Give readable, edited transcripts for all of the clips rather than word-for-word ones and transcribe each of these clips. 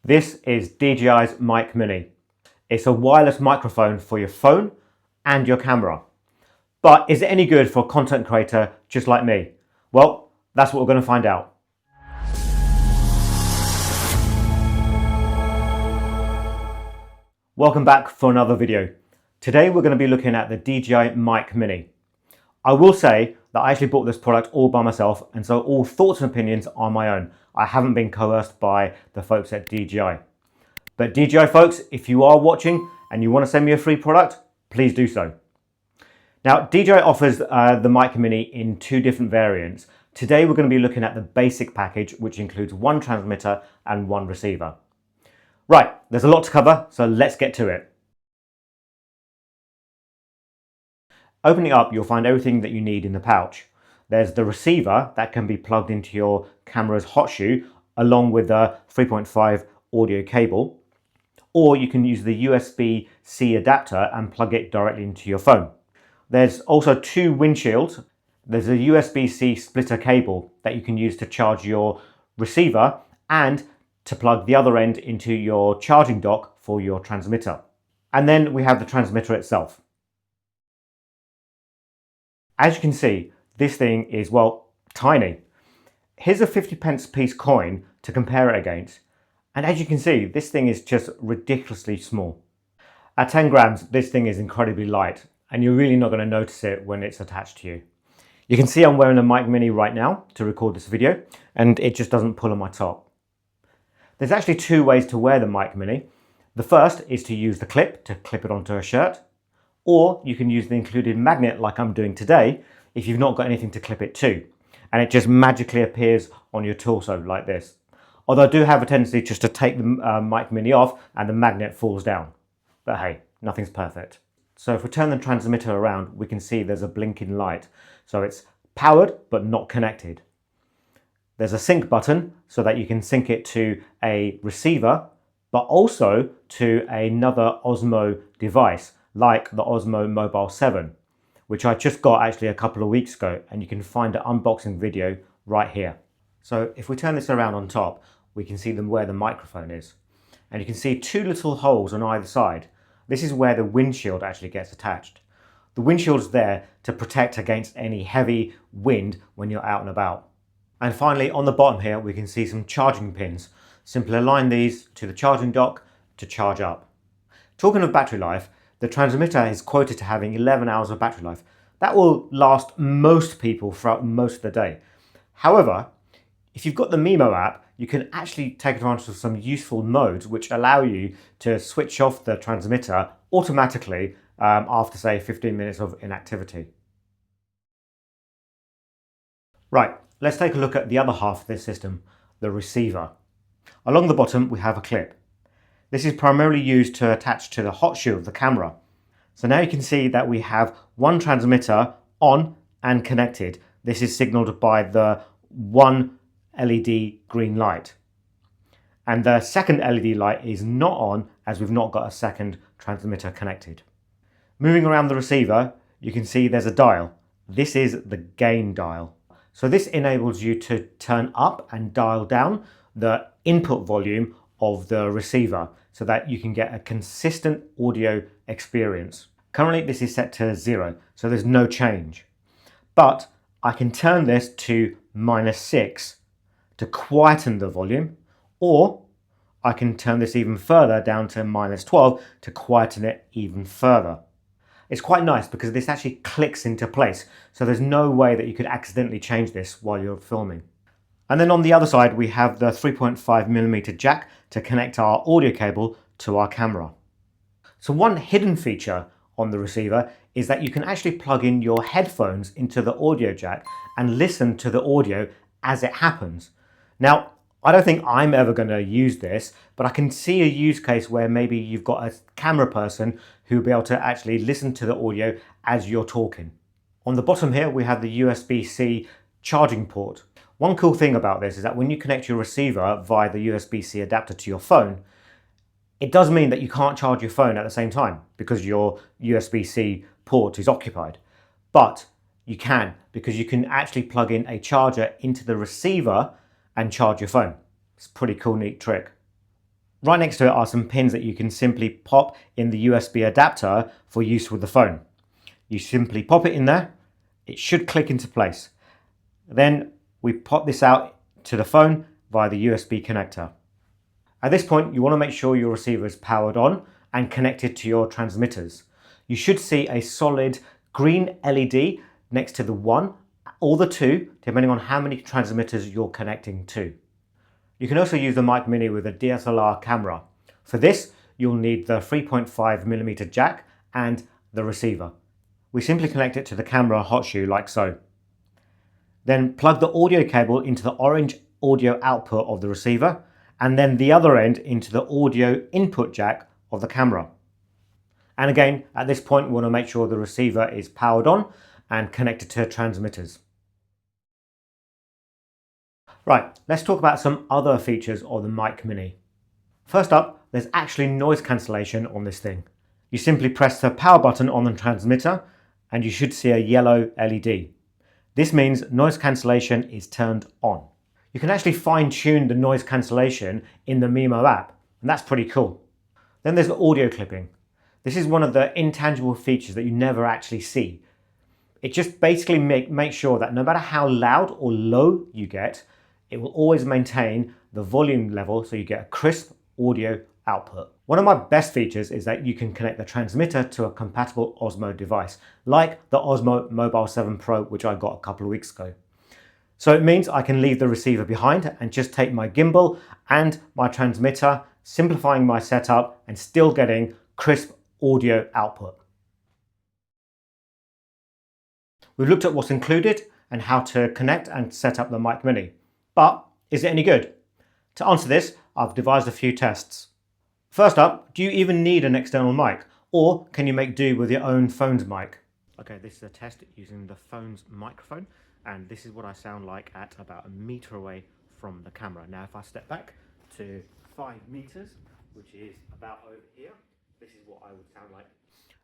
This is DJI's Mic Mini. It's a wireless microphone for your phone and your camera. But is it any good for a content creator just like me? Well, that's what we're going to find out. Welcome back for another video. Today we're going to be looking at the DJI Mic Mini. I will say that I actually bought this product all by myself, and so all thoughts and opinions are my own. I haven't been coerced by the folks at DJI. But DJI folks, if you are watching and you want to send me a free product, please do so. Now, DJI offers the Mic Mini in two different variants. Today we're going to be looking at the basic package, which includes one transmitter and one receiver. Right, there's a lot to cover, so let's get to it. Opening up, you'll find everything that you need in the pouch. There's the receiver that can be plugged into your camera's hot shoe, along with the 3.5 audio cable, or you can use the USB-C adapter and plug it directly into your phone. There's also two windshields. There's a USB-C splitter cable that you can use to charge your receiver and to plug the other end into your charging dock for your transmitter. And then we have the transmitter itself. As you can see, this thing is, well, tiny. Here's a 50p piece coin to compare it against. And as you can see, this thing is just ridiculously small. At 10 grams, this thing is incredibly light, and you're really not going to notice it when it's attached to you. You can see I'm wearing a Mic Mini right now to record this video, and it just doesn't pull on my top. There's actually two ways to wear the Mic Mini. The first is to use the clip to clip it onto a shirt, or you can use the included magnet like I'm doing today if you've not got anything to clip it to, and it just magically appears on your torso like this. Although I do have a tendency just to take the Mic Mini off and the magnet falls down. But hey, nothing's perfect. So if we turn the transmitter around, we can see there's a blinking light. So it's powered but not connected. There's a sync button so that you can sync it to a receiver, but also to another Osmo device like the Osmo Mobile 7, which I just got actually a couple of weeks ago, and you can find an unboxing video right here. So if we turn this around on top, we can see where the microphone is. And you can see two little holes on either side. This is where the windshield actually gets attached. The windshield's there to protect against any heavy wind when you're out and about. And finally, on the bottom here, we can see some charging pins. Simply align these to the charging dock to charge up. Talking of battery life, the transmitter is quoted to having 11 hours of battery life. That will last most people throughout most of the day. However, if you've got the Mimo app, you can actually take advantage of some useful modes which allow you to switch off the transmitter automatically after, say, 15 minutes of inactivity. Right, let's take a look at the other half of this system, the receiver. Along the bottom, we have a clip. This is primarily used to attach to the hot shoe of the camera. So now you can see that we have one transmitter on and connected. This is signaled by the one LED green light. And the second LED light is not on, as we've not got a second transmitter connected. Moving around the receiver, you can see there's a dial. This is the gain dial. So this enables you to turn up and dial down the input volume of the receiver so that you can get a consistent audio experience. Currently this is set to 0, so there's no change. But I can turn this to -6 to quieten the volume, or I can turn this even further down to -12 to quieten it even further. It's quite nice because this actually clicks into place, so there's no way that you could accidentally change this while you're filming. And then on the other side, we have the 3.5mm jack to connect our audio cable to our camera. So one hidden feature on the receiver is that you can actually plug in your headphones into the audio jack and listen to the audio as it happens. Now, I don't think I'm ever going to use this, but I can see a use case where maybe you've got a camera person who'll be able to actually listen to the audio as you're talking. On the bottom here, we have the USB-C charging port. One cool thing about this is that when you connect your receiver via the USB-C adapter to your phone, it does mean that you can't charge your phone at the same time because your USB-C port is occupied. But you can, because you can actually plug in a charger into the receiver and charge your phone. It's a pretty cool, neat trick. Right next to it are some pins that you can simply pop in the USB adapter for use with the phone. You simply pop it in there, it should click into place. Then we pop this out to the phone via the USB connector. At this point, you want to make sure your receiver is powered on and connected to your transmitters. You should see a solid green LED next to the 1 or the 2, depending on how many transmitters you're connecting to. You can also use the Mic Mini with a DSLR camera. For this, you'll need the 3.5mm jack and the receiver. We simply connect it to the camera hot shoe like so. Then plug the audio cable into the orange audio output of the receiver, and then the other end into the audio input jack of the camera. And again, at this point, we want to make sure the receiver is powered on and connected to transmitters. Right, let's talk about some other features of the Mic Mini. First up, there's actually noise cancellation on this thing. You simply press the power button on the transmitter and you should see a yellow LED. This means noise cancellation is turned on. You can actually fine-tune the noise cancellation in the Mimo app, and that's pretty cool. Then there's the audio clipping. This is one of the intangible features that you never actually see. It just basically makes sure that no matter how loud or low you get, it will always maintain the volume level so you get a crisp audio output. One of my best features is that you can connect the transmitter to a compatible Osmo device, like the Osmo Mobile 7 Pro, which I got a couple of weeks ago. So it means I can leave the receiver behind and just take my gimbal and my transmitter, simplifying my setup and still getting crisp audio output. We've looked at what's included and how to connect and set up the Mic Mini. But is it any good? To answer this, I've devised a few tests. First up, do you even need an external mic, or can you make do with your own phone's mic? Okay, this is a test using the phone's microphone, and this is what I sound like at about a meter away from the camera. Now, if I step back to 5 meters, which is about over here, this is what I would sound like.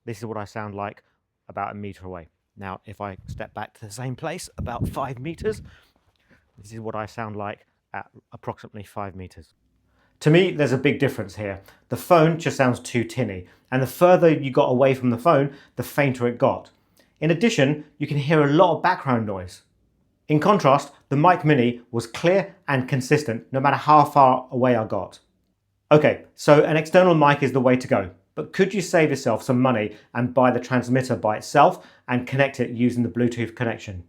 This is what I sound like about a meter away. Now, if I step back to the same place, about 5 meters, this is what I sound like at approximately 5 meters. To me, there's a big difference here. The phone just sounds too tinny, and the further you got away from the phone, the fainter it got. In addition, you can hear a lot of background noise. In contrast, the Mic Mini was clear and consistent no matter how far away I got. Okay, so an external mic is the way to go, but could you save yourself some money and buy the transmitter by itself and connect it using the Bluetooth connection?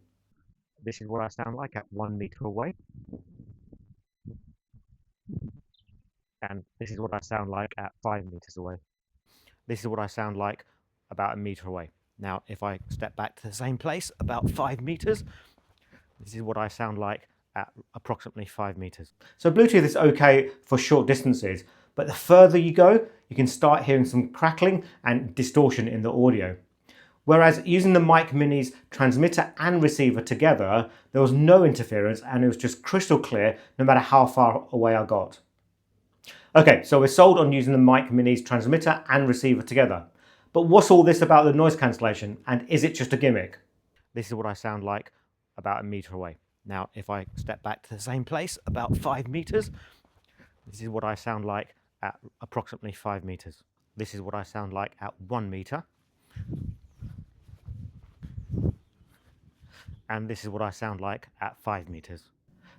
This is what I sound like at 1 meter away. And this is what I sound like at 5 meters away. This is what I sound like about a meter away. Now, if I step back to the same place, about 5 meters, this is what I sound like at approximately 5 meters. So Bluetooth is okay for short distances, but the further you go, you can start hearing some crackling and distortion in the audio. Whereas using the Mic Mini's transmitter and receiver together, there was no interference and it was just crystal clear no matter how far away I got. Okay, so we're sold on using the Mic Mini's transmitter and receiver together. But what's all this about the noise cancellation, and is it just a gimmick? This is what I sound like about a meter away. Now, if I step back to the same place, about 5 meters, this is what I sound like at approximately 5 meters. This is what I sound like at 1 meter. And this is what I sound like at 5 meters.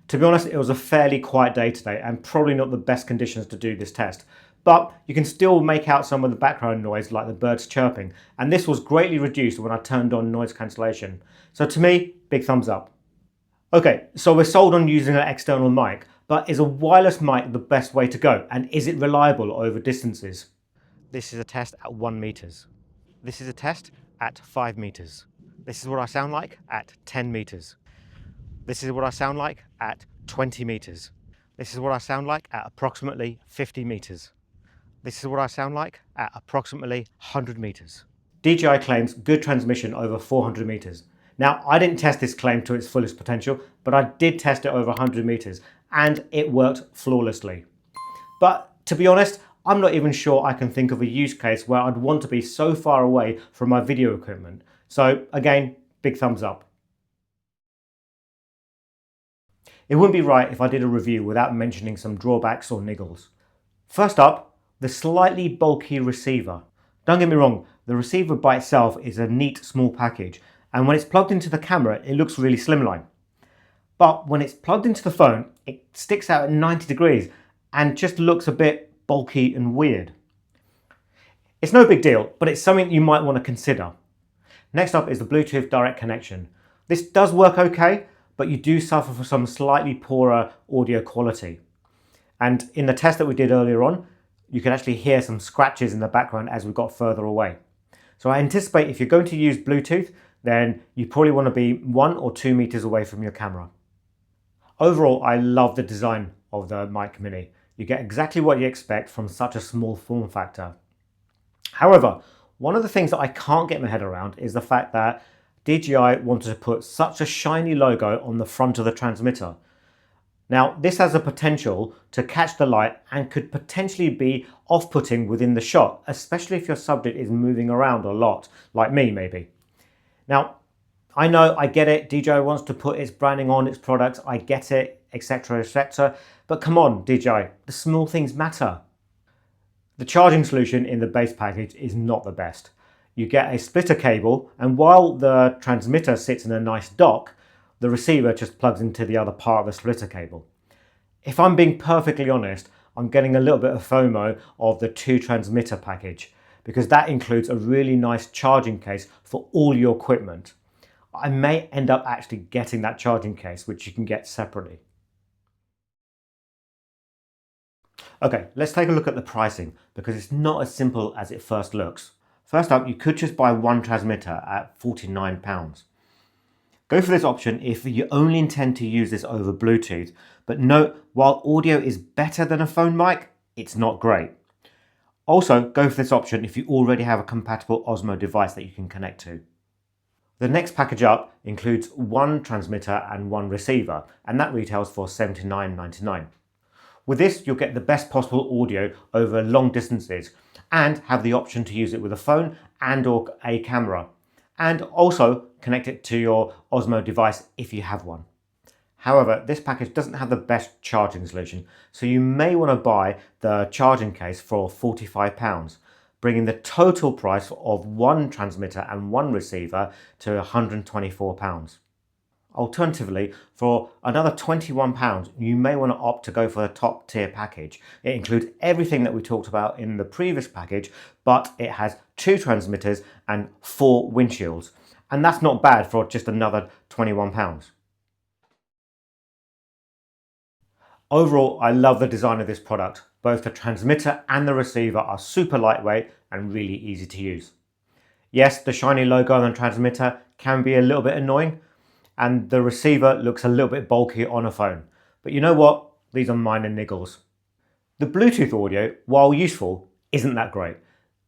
To be honest, it was a fairly quiet day today and probably not the best conditions to do this test, but you can still make out some of the background noise like the birds chirping, and this was greatly reduced when I turned on noise cancellation. So to me, big thumbs up. Okay, so we're sold on using an external mic, but is a wireless mic the best way to go, and is it reliable over distances? This is a test at 1 meters. This is a test at 5 meters. This is what I sound like at 10 meters. This is what I sound like at 20 meters. This is what I sound like at approximately 50 meters. This is what I sound like at approximately 100 meters. DJI claims good transmission over 400 meters. Now, I didn't test this claim to its fullest potential, but I did test it over 100 meters and it worked flawlessly. But to be honest, I'm not even sure I can think of a use case where I'd want to be so far away from my video equipment. So again, big thumbs up. It wouldn't be right if I did a review without mentioning some drawbacks or niggles. First up, the slightly bulky receiver. Don't get me wrong, the receiver by itself is a neat small package, and when it's plugged into the camera it looks really slimline. But when it's plugged into the phone, it sticks out at 90 degrees and just looks a bit bulky and weird. It's no big deal, but it's something you might want to consider. Next up is the Bluetooth direct connection. This does work okay, but you do suffer from some slightly poorer audio quality. And in the test that we did earlier on, you can actually hear some scratches in the background as we got further away. So I anticipate if you're going to use Bluetooth, then you probably want to be 1 or 2 meters away from your camera. Overall, I love the design of the Mic Mini. You get exactly what you expect from such a small form factor. However, one of the things that I can't get my head around is the fact that DJI wanted to put such a shiny logo on the front of the transmitter. Now, this has the potential to catch the light and could potentially be off-putting within the shot, especially if your subject is moving around a lot, like me maybe. Now, I know, I get it, DJI wants to put its branding on its products, I get it, etc, etc, but come on DJI, the small things matter. The charging solution in the base package is not the best. You get a splitter cable, and while the transmitter sits in a nice dock, the receiver just plugs into the other part of the splitter cable. If I'm being perfectly honest, I'm getting a little bit of FOMO of the 2 transmitter package, because that includes a really nice charging case for all your equipment. I may end up actually getting that charging case, which you can get separately. Okay, let's take a look at the pricing, because it's not as simple as it first looks. First up, you could just buy one transmitter at £49. Go for this option if you only intend to use this over Bluetooth, but note, while audio is better than a phone mic, it's not great. Also, go for this option if you already have a compatible Osmo device that you can connect to. The next package up includes one transmitter and one receiver, and that retails for $79.99. With this, you'll get the best possible audio over long distances and have the option to use it with a phone and or a camera, and also connect it to your Osmo device if you have one. However, this package doesn't have the best charging solution, so you may want to buy the charging case for £45, bringing the total price of one transmitter and one receiver to £124. Alternatively, for another £21, you may want to opt to go for the top tier package. It includes everything that we talked about in the previous package, but it has 2 transmitters and 4 windshields. And that's not bad for just another £21. Overall, I love the design of this product. Both the transmitter and the receiver are super lightweight and really easy to use. Yes, the shiny logo on the transmitter can be a little bit annoying, and the receiver looks a little bit bulky on a phone. But you know what? These are minor niggles. The Bluetooth audio, while useful, isn't that great,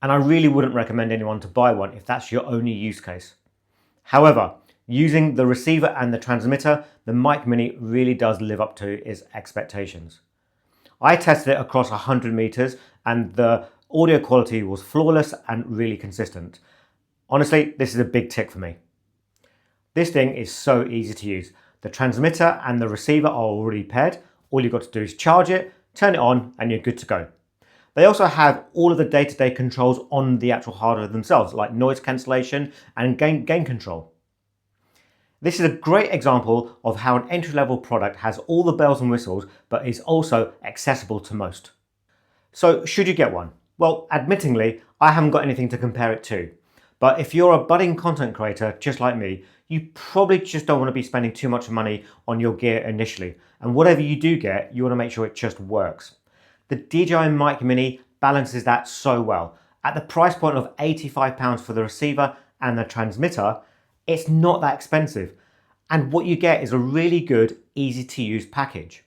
and I really wouldn't recommend anyone to buy one if that's your only use case. However, using the receiver and the transmitter, the Mic Mini really does live up to its expectations. I tested it across 100 meters and the audio quality was flawless and really consistent. Honestly, this is a big tick for me. This thing is so easy to use. The transmitter and the receiver are already paired. All you've got to do is charge it, turn it on, and you're good to go. They also have all of the day-to-day controls on the actual hardware themselves, like noise cancellation and gain control. This is a great example of how an entry-level product has all the bells and whistles, but is also accessible to most. So should you get one? Well, admittingly, I haven't got anything to compare it to. But if you're a budding content creator just like me, you probably just don't want to be spending too much money on your gear initially. And whatever you do get, you want to make sure it just works. The DJI Mic Mini balances that so well. At the price point of £85 for the receiver and the transmitter, it's not that expensive. And what you get is a really good, easy to use package.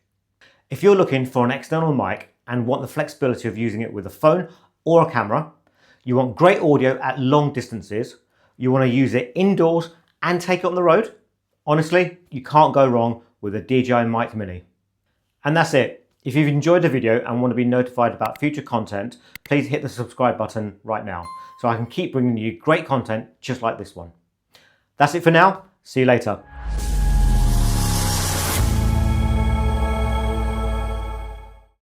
If you're looking for an external mic and want the flexibility of using it with a phone or a camera, you want great audio at long distances, you want to use it indoors and take it on the road, honestly, you can't go wrong with a DJI Mic Mini. And that's it. If you've enjoyed the video and want to be notified about future content, please hit the subscribe button right now so I can keep bringing you great content just like this one. That's it for now. See you later.